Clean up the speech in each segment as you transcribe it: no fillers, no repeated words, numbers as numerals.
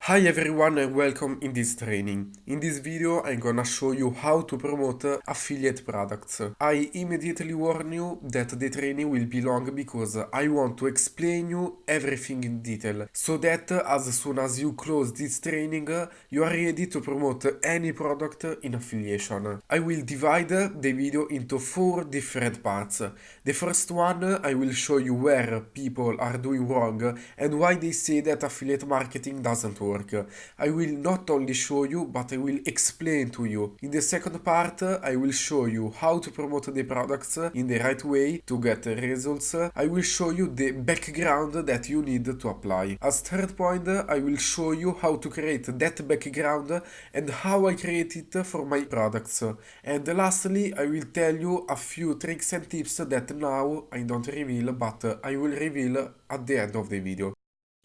Hi everyone and welcome in this training. In this video I'm gonna show you how to promote affiliate products. I immediately warn you that the training will be long because I want to explain you everything in detail so that as soon as you close this training you are ready to promote any product in affiliation. I will divide the video into 4 different parts. The first one I will show you where people are doing wrong and why they say that affiliate marketing doesn't work. I will not only show you, but I will explain to you. In the second part, I will show you how to promote the products in the right way to get results. I will show you the background that you need to apply. As third point, I will show you how to create that background and how I create it for my products. And lastly, I will tell you a few tricks and tips that now I don't reveal, but I will reveal at the end of the video.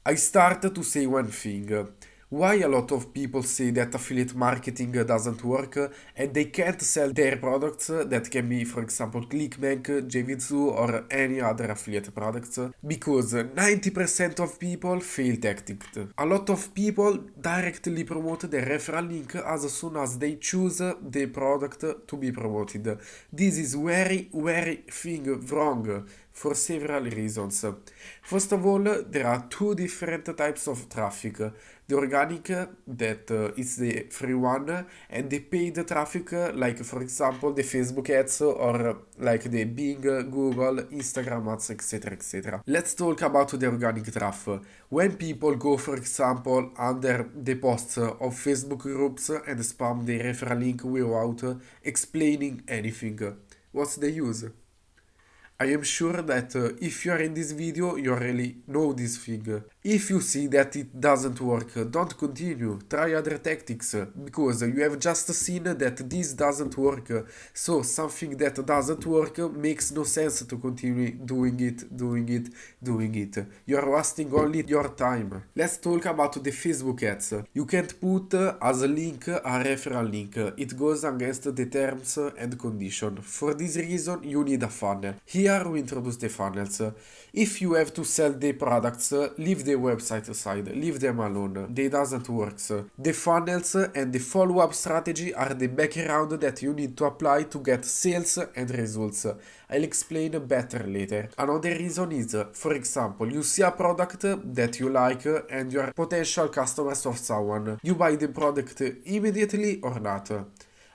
I start to say one thing. Why a lot of people say that affiliate marketing doesn't work and they can't sell their products that can be, for example, Clickbank, JVZoo or any other affiliate products? Because 90% of people fail tactics. A lot of people directly promote their referral link as soon as they choose the product to be promoted. This is very thing wrong for several reasons. First of all, there are two different types of traffic. The organic, that is the free one, and the paid traffic, like for example the Facebook ads or like the Bing, Google, Instagram ads, etc. etc. Let's talk about the organic traffic. When people go, for example, under the posts of Facebook groups and spam the referral link without explaining anything, what's the use? I am sure that if you are in this video, you already know this thing. If you see that it doesn't work, don't continue. Try other tactics, because you have just seen that this doesn't work. So something that doesn't work makes no sense to continue doing it. You are wasting only your time. Let's talk about the Facebook ads. You can't put as a link a referral link. It goes against the terms and conditions. For this reason, you need a funnel. Here we introduce the funnels. If you have to sell the products, leave the website aside, leave them alone. They doesn't work. The funnels and the follow-up strategy are the background that you need to apply to get sales and results. I'll explain better later. Another reason is, for example, you see a product that you like and you are potential customers of someone. You buy the product immediately or not?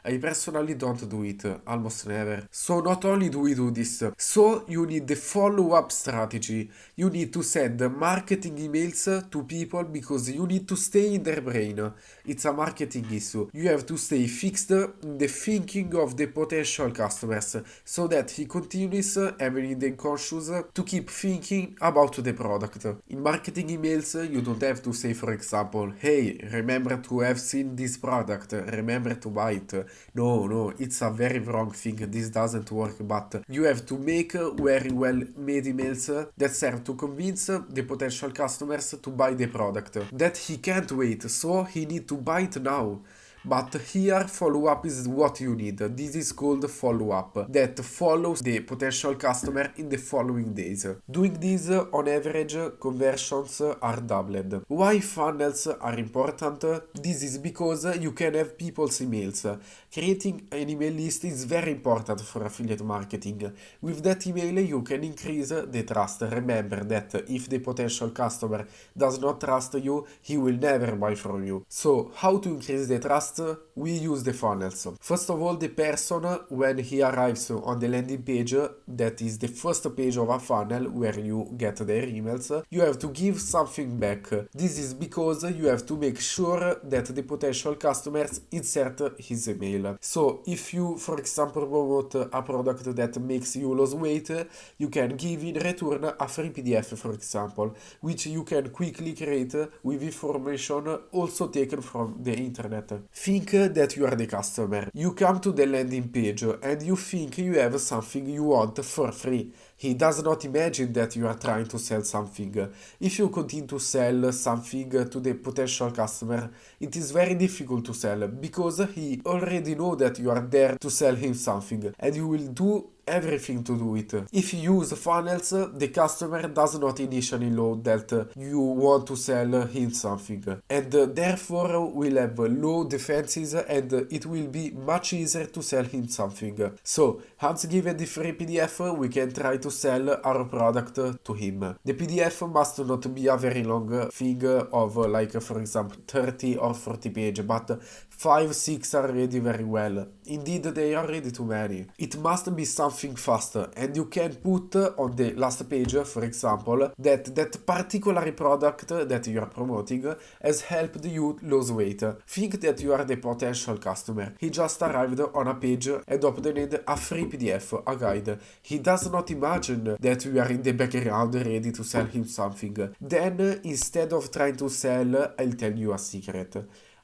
I personally don't do it, almost never. So not only do we do this, so you need the follow-up strategy. You need to send marketing emails to people because you need to stay in their brain. It's a marketing issue. You have to stay fixed in the thinking of the potential customers so that he continues having the conscious to keep thinking about the product. In marketing emails, you don't have to say, for example, hey, remember to have seen this product, remember to buy it. No, it's a very wrong thing. This doesn't work, but you have to make very well made emails that serve to convince the potential customers to buy the product. That he can't wait, so he need to buy it now. But here follow-up is what you need. This is called follow-up, that follows the potential customer in the following days. Doing this, on average, conversions are doubled. Why funnels are important? This is because you can have people's emails. Creating an email list is very important for affiliate marketing. With that email you can increase the trust. Remember that if the potential customer does not trust you, he will never buy from you. So how to increase the trust? We use the funnels. First of all, the person, when he arrives on the landing page, that is the first page of a funnel where you get their emails, you have to give something back. This is because you have to make sure that the potential customers insert his email. So if you, for example, promote a product that makes you lose weight, you can give in return a free PDF, for example, which you can quickly create with information also taken from the internet. Think that you are the customer. You come to the landing page and you think you have something you want for free. He does not imagine that you are trying to sell something. If you continue to sell something to the potential customer, it is very difficult to sell because he already knows that you are there to sell him something and you will do everything to do it. If you use funnels, the customer does not initially know that you want to sell him something, and therefore will have low defenses and it will be much easier to sell him something. So, once given the free PDF, we can try to sell our product to him. The PDF must not be a very long thing of like for example 30 or 40 pages, but 5-6 are ready very well. Indeed, they are ready too many. It must be something fast, and you can put on the last page, for example, that particular product that you are promoting has helped you lose weight. Think that you are the potential customer. He just arrived on a page and opened a free PDF, a guide. He does not imagine that you are in the background ready to sell him something. Then, instead of trying to sell, I'll tell you a secret.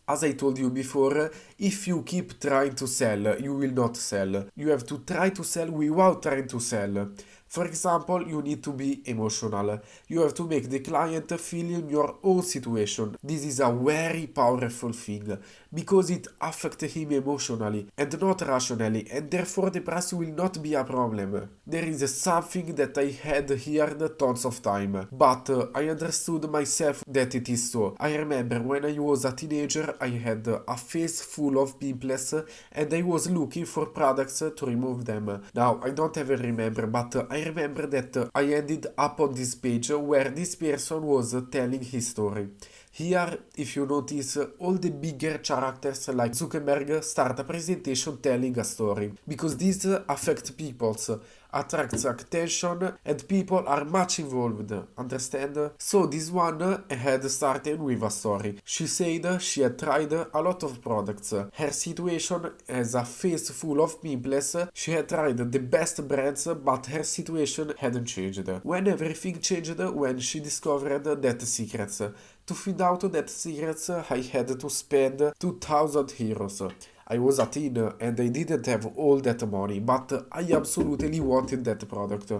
As I told you before, if you keep trying to sell, you will not sell. You have to try to sell without trying to sell. For example, you need to be emotional. You have to make the client feel in your own situation. This is a very powerful thing because it affects him emotionally and not rationally, and therefore the price will not be a problem. There is something that I had heard tons of time, but I understood myself that it is so. I remember when I was a teenager, I had a face full of pimples and I was looking for products to remove them. Now, I don't ever remember, but I remember that I ended up on this page where this person was telling his story. Here, if you notice, all the bigger characters like Zuckerberg start a presentation telling a story, because this affects people's, attracts attention, and people are much involved, understand? So this one had started with a story. She said she had tried a lot of products. Her situation has a face full of pimples. She had tried the best brands, but her situation hadn't changed. When everything changed, when she discovered that secrets. To find out that secrets, I had to spend 2000 euros. I was a teen and I didn't have all that money, but I absolutely wanted that product.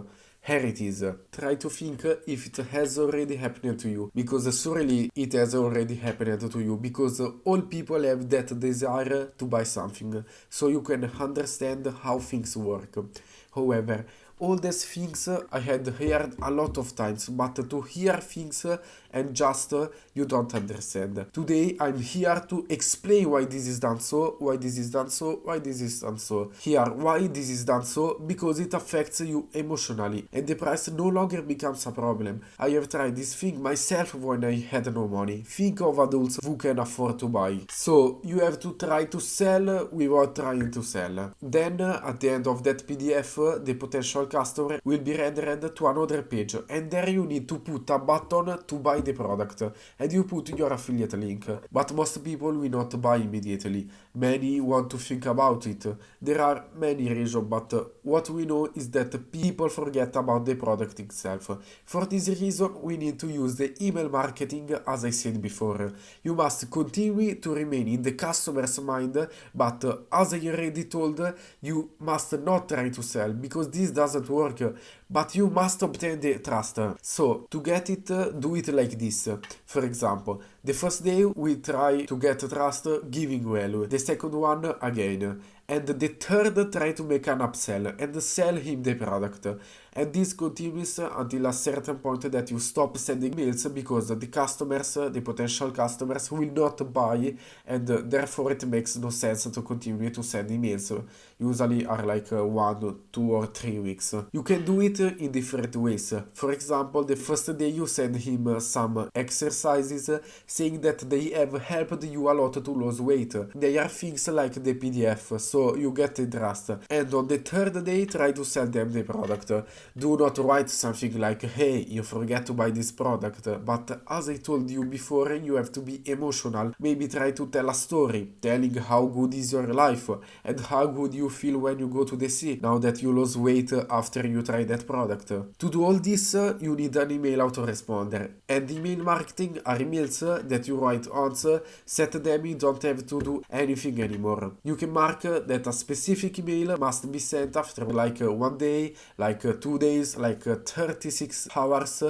Here it is. Try to think if it has already happened to you, because surely it has already happened to you, because all people have that desire to buy something, so you can understand how things work. However, all these things I had heard a lot of times, but to hear things and just you don't understand. Today I'm here to explain why this is done so, why this is done so, why this is done so. Here, why this is done so? Because it affects you emotionally and the price no longer becomes a problem. I have tried this thing myself when I had no money. Think of adults who can afford to buy. So you have to try to sell without trying to sell. Then at the end of that PDF, the potential customer will be rendered to another page, and there you need to put a button to buy the product, and you put your affiliate link. But most people will not buy immediately. Many want to think about it. There are many reasons, but what we know is that people forget about the product itself. For this reason, we need to use the email marketing, as I said before. You must continue to remain in the customer's mind, but as I already told, you must not try to sell, because this doesn't work, but you must obtain the trust. So, to get it, do it like this. For example, the first day we try to get trust giving value, the second one again, and the third try to make an upsell and sell him the product. And this continues until a certain point that you stop sending mails, because the customers, the potential customers, will not buy, and therefore it makes no sense to continue to send emails. Usually are like 1, 2 or 3 weeks. You can do it in different ways. For example, the first day you send him some exercises saying that they have helped you a lot to lose weight. They are things like the PDF, so you get the trust. And on the third day, try to sell them the product. Do not write something like, hey, you forget to buy this product. But as I told you before, you have to be emotional. Maybe try to tell a story, telling how good is your life and how good you feel when you go to the sea, now that you lose weight after you try that product. To do all this, you need an email autoresponder. And email marketing are emails that you write once, set them, you don't have to do anything anymore. You can mark that a specific email must be sent after like 1 day, like 2 days, like 36 hours,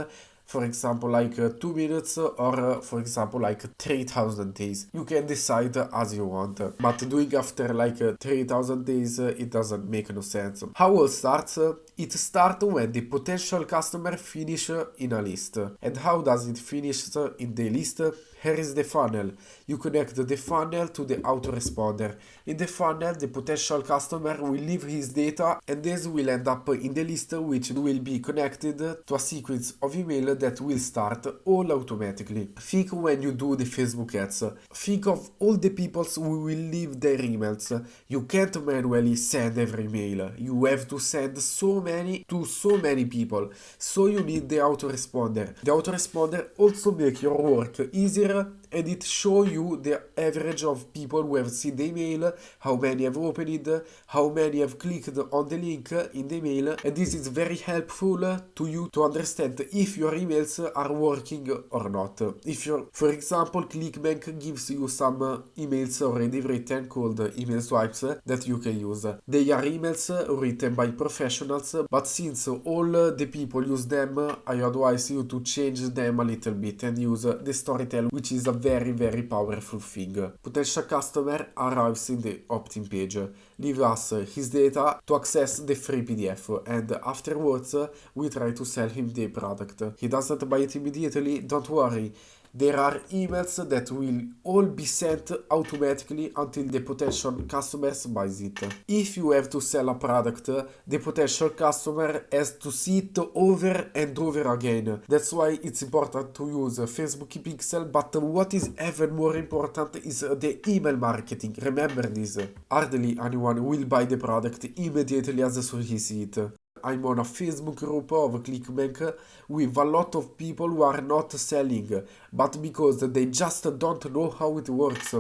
for example like 2 minutes or for example like 3000 days. You can decide as you want, but doing after like 3000 days it doesn't make no sense. How it starts? It starts when the potential customer finish in a list. And how does it finish in the list? Here is the funnel. You connect the funnel to the autoresponder. In the funnel, the potential customer will leave his data and this will end up in the list, which will be connected to a sequence of email that will start all automatically. Think when you do the Facebook ads. Think of all the people who will leave their emails. You can't manually send every mail. You have to send so many to so many people. So you need the autoresponder. The autoresponder also make your work easier and it show you the average of people who have seen the email, how many have opened it, how many have clicked on the link in the email, and this is very helpful to you to understand if your emails are working or not. If you're, for example, Clickbank gives you some emails already written called email swipes that you can use. They are emails written by professionals, but since all the people use them, I advise you to change them a little bit and use the storytelling, which is a very powerful thing. Potential customer arrives in the opt-in page, leave us his data to access the free PDF, and afterwards we try to sell him the product. He doesn't buy it immediately, don't worry. There are emails that will all be sent automatically until the potential customers buys it. If you have to sell a product, the potential customer has to see it over and over again. That's why it's important to use Facebook Pixel, but what is even more important is the email marketing. Remember this. Hardly anyone will buy the product immediately as soon as he sees it. I'm on a Facebook group of Clickbank with a lot of people who are not selling, but because they just don't know how it works.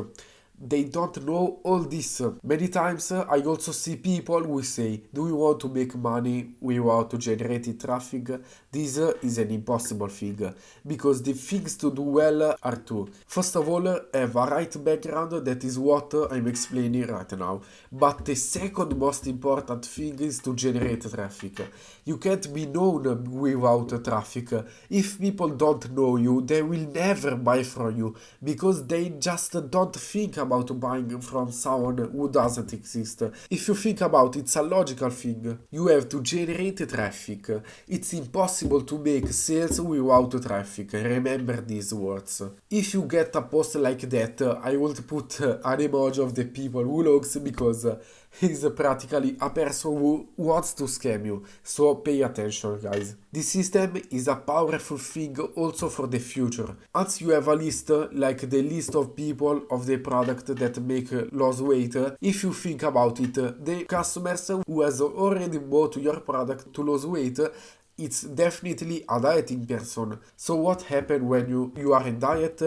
They don't know all this. Many times I also see people who say, do we want to make money without generating traffic? This is an impossible thing, because the things to do well are two. First of all, have a right background, that is what I'm explaining right now. But the second most important thing is to generate traffic. You can't be known without traffic. If people don't know you, they will never buy from you, because they just don't think about buying from someone who doesn't exist. If you think about it, it's a logical thing. You have to generate traffic. It's impossible to make sales without traffic. Remember these words. If you get a post like that, I will put an emoji of the people who looks, because he's practically a person who wants to scam you. So pay attention, guys. This system is a powerful thing also for the future. Once you have a list, like the list of people of the product that make lose weight, if you think about it, the customers who has already bought your product to lose weight, it's definitely a dieting person. So what happens when you are in diet?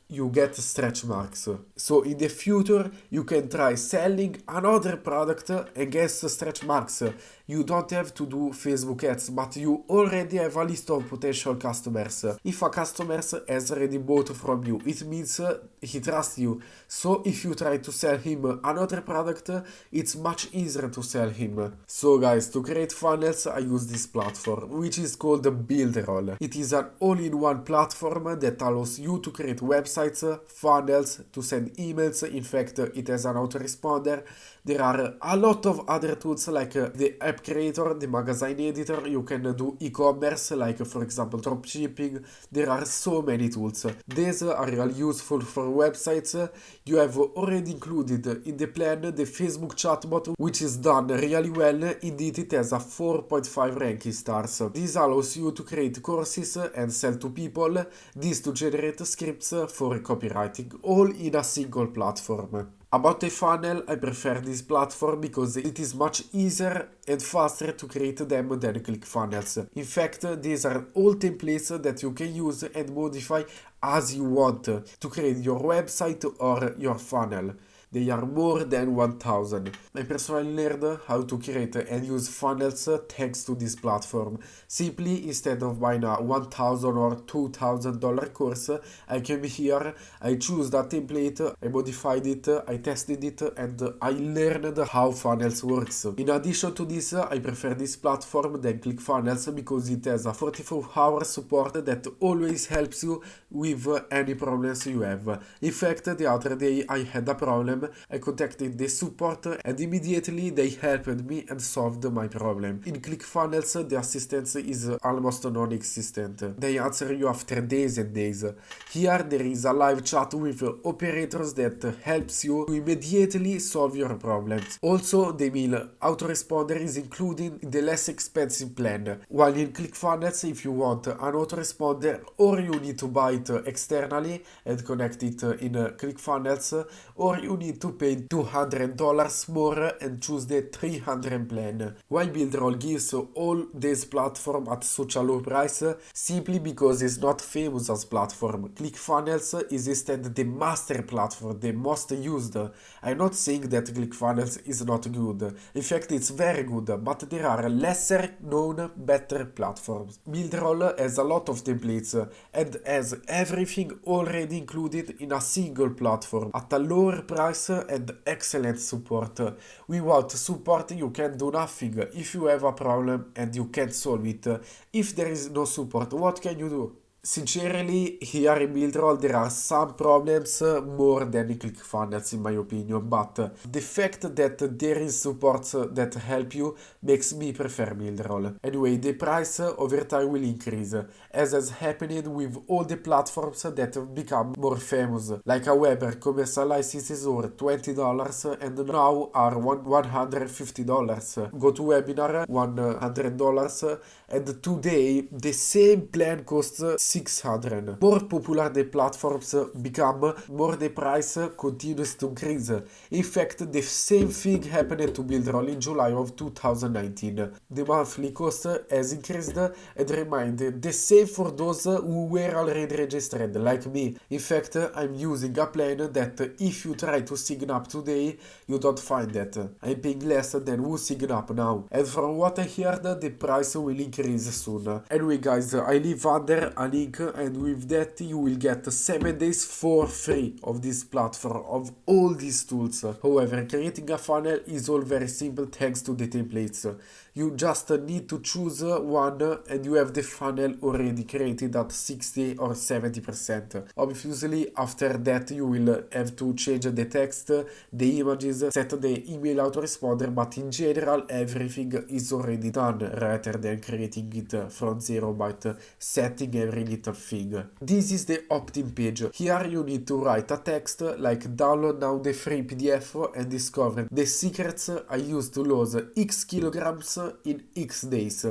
You get stretch marks. So in the future you can try selling another product and get stretch marks. You don't have to do Facebook ads, but you already have a list of potential customers. If a customer has already bought from you, it means he trusts you. So if you try to sell him another product, it's much easier to sell him. So guys, to create funnels, I use this platform, which is called Builderall. It is an all-in-one platform that allows you to create websites, funnels, to send emails. In fact, it has an autoresponder. There are a lot of other tools like the app creator, the magazine editor. You can do e-commerce, like for example dropshipping. There are so many tools. These are really useful for websites. You have already included in the plan the Facebook chatbot, which is done really well. Indeed, it has a 4.5 ranking stars. This allows you to create courses and sell to people. This to generate scripts for copywriting, all in a single platform. About the funnel, I prefer this platform because it is much easier and faster to create them than ClickFunnels. In fact, these are all templates that you can use and modify as you want to create your website or your funnel. They are more than 1000. I personally learned how to create and use funnels thanks to this platform. Simply, instead of buying a $1,000 or $2,000 course, I came here, I choose that template, I modified it, I tested it, and I learned how funnels works. In addition to this, I prefer this platform than ClickFunnels because it has a 44-hour support that always helps you with any problems you have. In fact, the other day I had a problem, I contacted the support and immediately they helped me and solved my problem. In ClickFunnels, the assistance is almost non-existent. They answer you after days and days. Here there is a live chat with operators that helps you to immediately solve your problems. Also, the email autoresponder is included in the less expensive plan. While in ClickFunnels, if you want an autoresponder or you need to buy it externally and connect it in ClickFunnels, or you need to pay $200 more and choose the 300 plan. Why Buildroll gives all this platform at such a low price? Simply because it's not famous as platform. ClickFunnels is instead the master platform, the most used. I'm not saying that ClickFunnels is not good. In fact, it's very good, but there are lesser known, better platforms. Buildroll has a lot of templates and has everything already included in a single platform at a lower price and excellent support. Without support, you can do nothing. If you have a problem and you can't solve it, if there is no support, what can you do? Sincerely, here in Buildroll there are some problems more than in ClickFunnels in my opinion, but the fact that there is support that help you makes me prefer Buildroll. Anyway, the price over time will increase, as has happened with all the platforms that have become more famous, like Aweber commercial licenses were $20 and now are $150. GoToWebinar $100 and today the same plan costs 600. More popular the platforms become, more the price continues to increase. In fact, the same thing happened to Buildroll in July of 2019. The monthly cost has increased and remained the same for those who were already registered, like me. In fact, I'm using a plan that if you try to sign up today, you don't find that. I'm paying less than who sign up now. And from what I heard, the price will increase soon. Anyway guys, I leave under a link and with that you will get 7 days for free of this platform, of all these tools. However, creating a funnel is all very simple thanks to the templates. You just need to choose one and you have the funnel already created at 60 or 70%. Obviously, after that you will have to change the text, the images, set the email autoresponder, but in general everything is already done rather than creating it from zero by setting every little thing. This is the opt-in page. Here you need to write a text like download now the free PDF and discover the secrets I used to lose X kilograms in X days.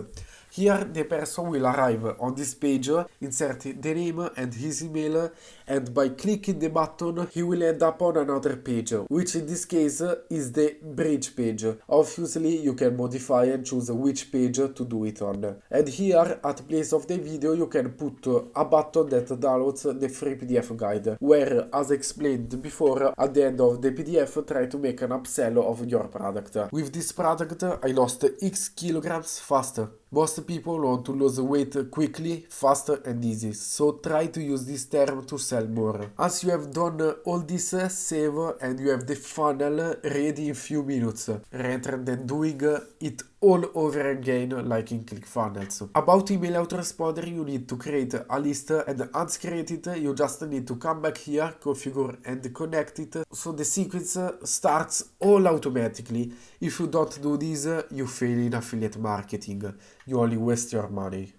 Here the person will arrive on this page, insert the name and his email, and by clicking the button he will end up on another page, which in this case is the bridge page. Obviously you can modify and choose which page to do it on. And here at place of the video you can put a button that downloads the free PDF guide, where as explained before, at the end of the PDF try to make an upsell of your product. With this product I lost X kilograms faster. Most people want to lose weight quickly, fast and easy, so try to use this term to sell more. As you have done all this, save and you have the funnel ready in few minutes, rather than doing it all over again like in ClickFunnels. About email autoresponder, you need to create a list, and once created you just need to come back here, configure and connect it so the sequence starts all automatically. If you don't do this, you fail in affiliate marketing. You only waste your money.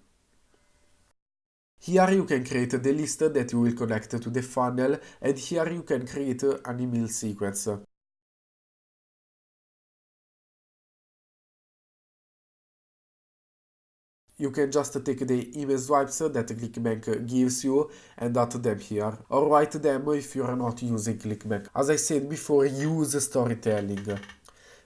Here you can create the list that you will connect to the funnel, and here you can create an email sequence. You can just take the email swipes that Clickbank gives you and add them here, or write them if you are not using Clickbank. As I said before, use storytelling.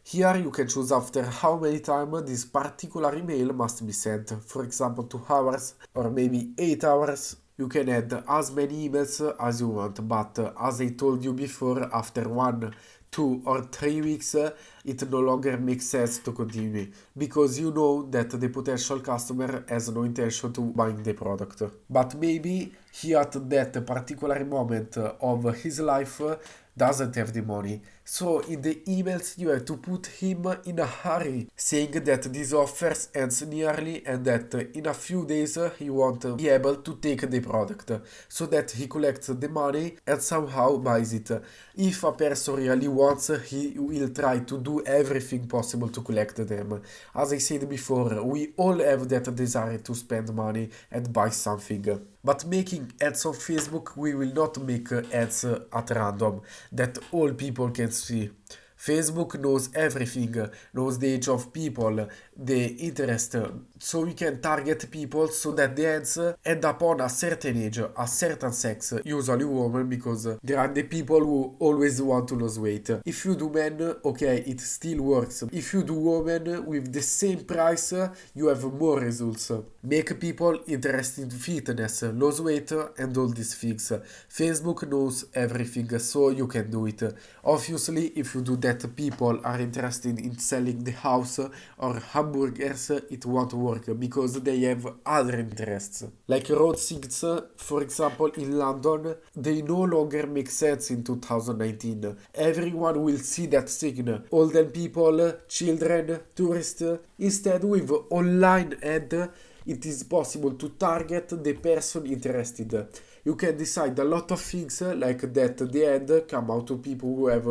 Here you can choose after how many times this particular email must be sent, for example 2 hours or maybe 8 hours. You can add as many emails as you want, but as I told you before, after 1, 2 or 3 weeks, it no longer makes sense to continue because you know that the potential customer has no intention to buying the product. But maybe he at that particular moment of his life doesn't have the money. So in the emails you have to put him in a hurry, saying that this offers ends nearly and that in a few days he won't be able to take the product, so that he collects the money and somehow buys it. If a person really wants, he will try to do everything possible to collect them. As I said before, we all have that desire to spend money and buy something. But making ads on Facebook, we will not make ads at random that all people can see. Facebook knows everything, knows the age of people, the interest, so we can target people so that the ads end up on a certain age, a certain sex, usually women, because there are the people who always want to lose weight. If you do men, okay, it still works. If you do women with the same price, you have more results. Make people interested in fitness, lose weight, and all these things. Facebook knows everything, so you can do it. Obviously, if you do that, people are interested in selling the house or hamburgers, it won't work because they have other interests. Like road signs, for example, in London, they no longer make sense in 2019. Everyone will see that sign. Older people, children, tourists. Instead, with online ad, it is possible to target the person interested. You can decide a lot of things like that the ad come out to people who have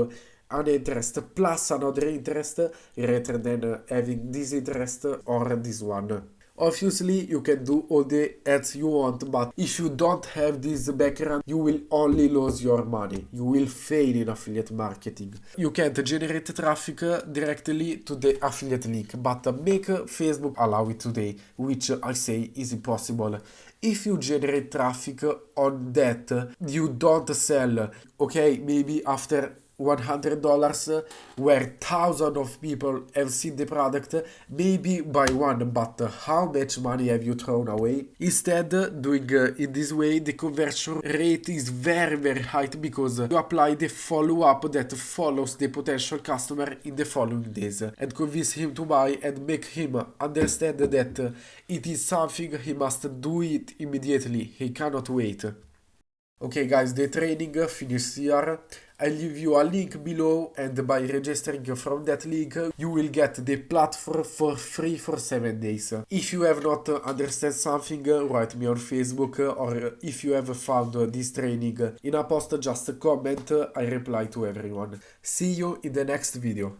an interest plus another interest rather than having this interest or this one. Obviously, you can do all the ads you want, but if you don't have this background, you will only lose your money. You will fail in affiliate marketing. You can't generate traffic directly to the affiliate link, but make Facebook allow it today, which I say is impossible. If you generate traffic on that, you don't sell, okay, maybe after $100 where thousands of people have seen the product, maybe buy one, but how much money have you thrown away? Instead, doing in this way, the conversion rate is very high because you apply the follow-up that follows the potential customer in the following days and convince him to buy and make him understand that it is something he must do it immediately. He cannot wait. Okay guys, the training finished here. I'll leave you a link below and by registering from that link you will get the platform for free for 7 days. If you have not understand something, write me on Facebook, or if you have found this training in a post, just comment, I reply to everyone. See you in the next video.